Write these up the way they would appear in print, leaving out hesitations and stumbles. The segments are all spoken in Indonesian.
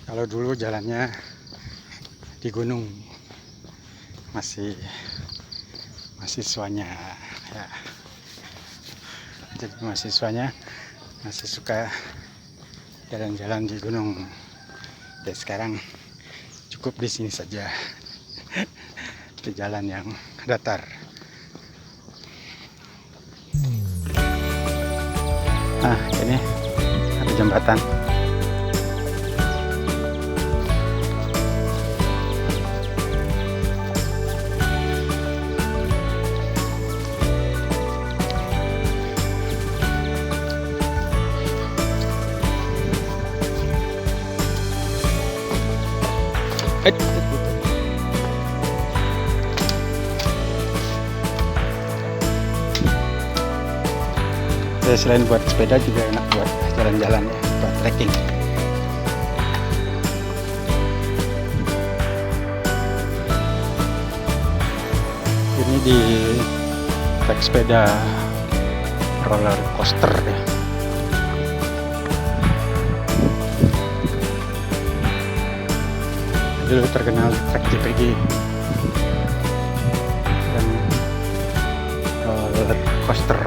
Kalau dulu jalannya di gunung, masih mahasiswanya ya. Jadi mahasiswanya masih suka jalan-jalan di gunung. Ya sekarang cukup di sini saja, di jalan yang datar. Nah, ini ada jembatan. Ya, selain buat sepeda juga enak buat jalan-jalan ya, buat trekking. Ini di trek sepeda roller coaster ya. Dulu terkenal trek JPG dan roller coaster.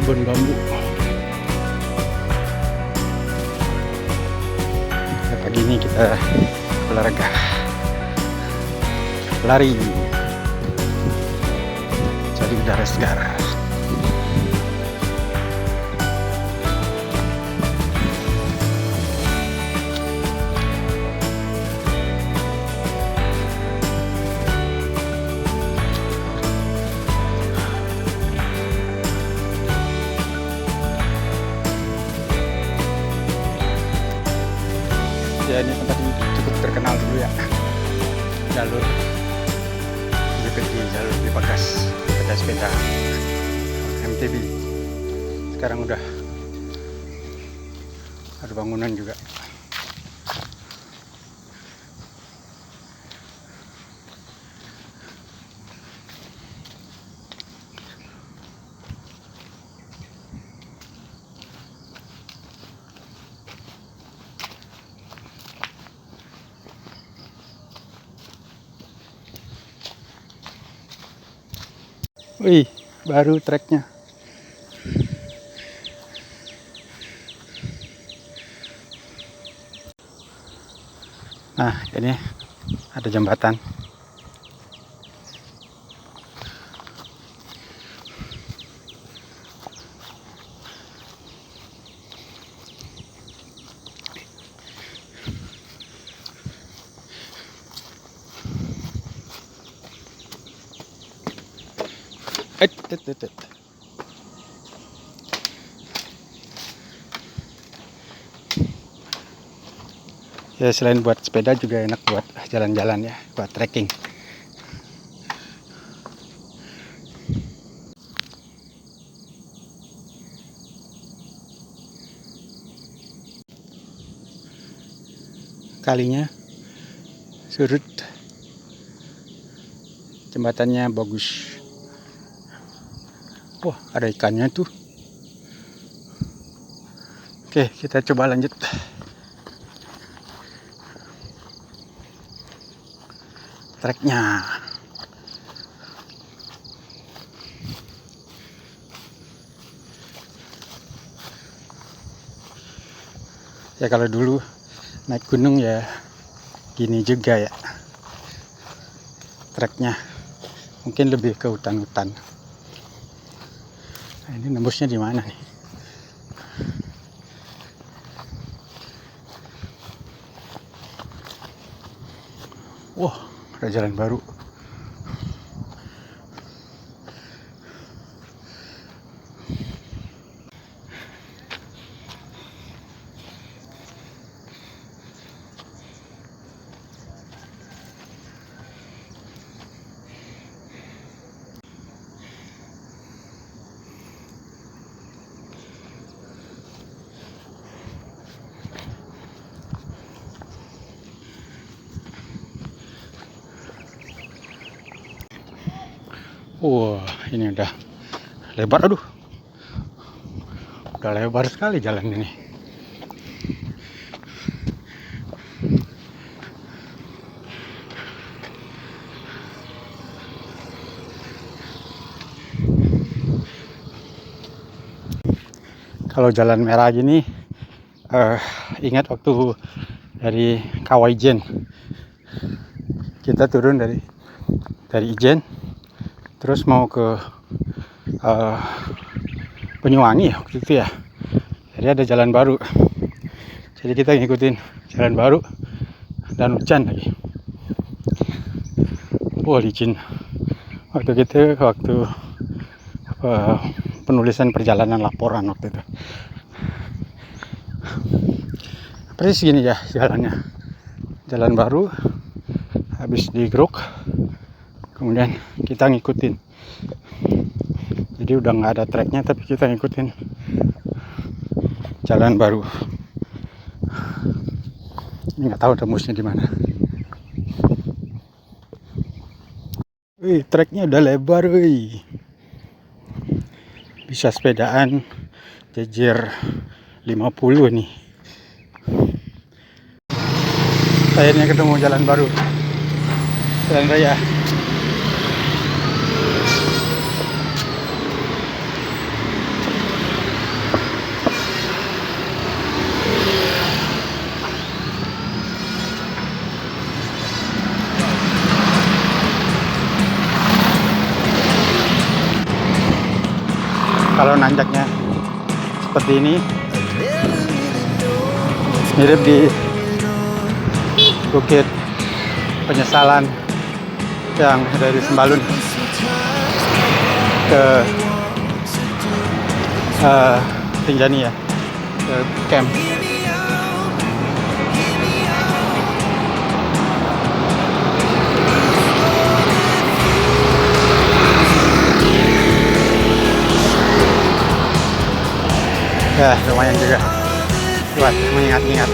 Kebun bambu. Ya, pagi ini kita olahraga, lari, cari udara segar. Ya, ini tempat ini cukup terkenal dulu ya, jalur JPG, jalur di Bagas sepeda MTB. Sekarang udah ada bangunan juga. Wih, baru treknya. Nah, ini ada jembatan. Ya, selain buat sepeda juga enak buat jalan-jalan ya, buat trekking. Kalinya surut, jembatannya bagus. Wah, ada ikannya tuh. Oke, kita coba lanjut treknya. Ya, kalau dulu naik gunung ya gini juga ya treknya, mungkin lebih ke hutan-hutan. Nah, ini nembusnya di mana nih? Wah, ada jalan baru. Wah, ini udah lebar, aduh. Udah lebar sekali jalan ini. Kalau jalan merah gini, ingat waktu dari Kawaijen, kita turun dari Ijen, terus mau ke Banyuwangi waktu itu ya. Jadi ada jalan baru, jadi kita ngikutin jalan baru dan hujan lagi. Licin. Waktu penulisan perjalanan laporan waktu itu. Persis gini ya jalannya, jalan baru, habis digeruk, kemudian kita ngikutin. Jadi udah nggak ada treknya, tapi kita ngikutin jalan baru. Ini nggak tahu tembusnya di mana. Wih, treknya udah lebar, wih. Bisa sepedaan jejer 50 nih. Akhirnya ketemu jalan baru, jalan raya. Kalau nanjaknya seperti ini, mirip di Bukit Penyesalan yang dari Sembalun ke Rinjani ya, ke camp. Ya, lumayan juga buat mengingat-ingat.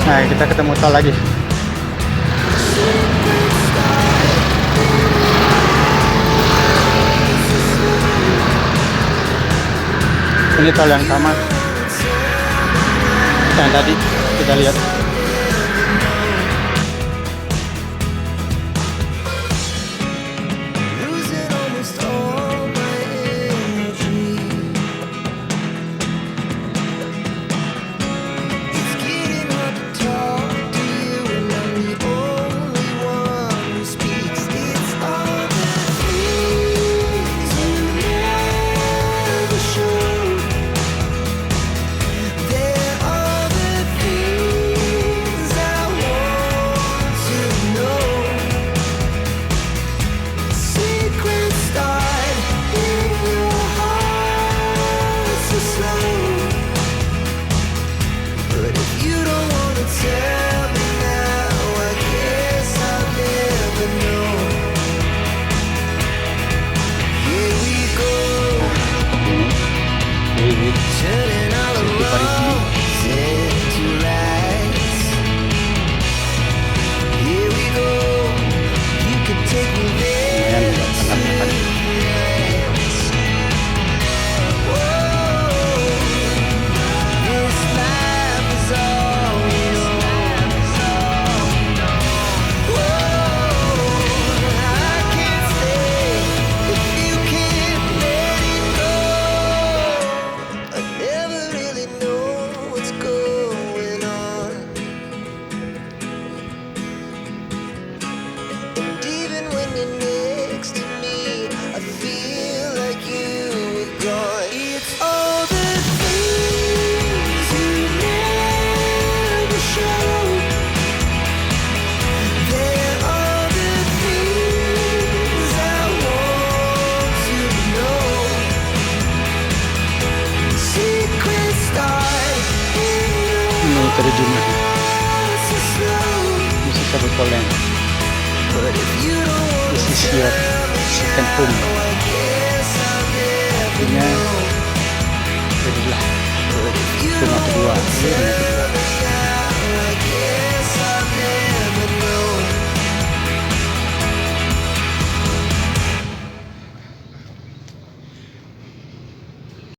Nah, kita ketemu tol lagi. Ini tol yang sama yang tadi kita lihat. Terjunnya musik Kabupaten. This is your second home. Artinya jadilah rumah kedua.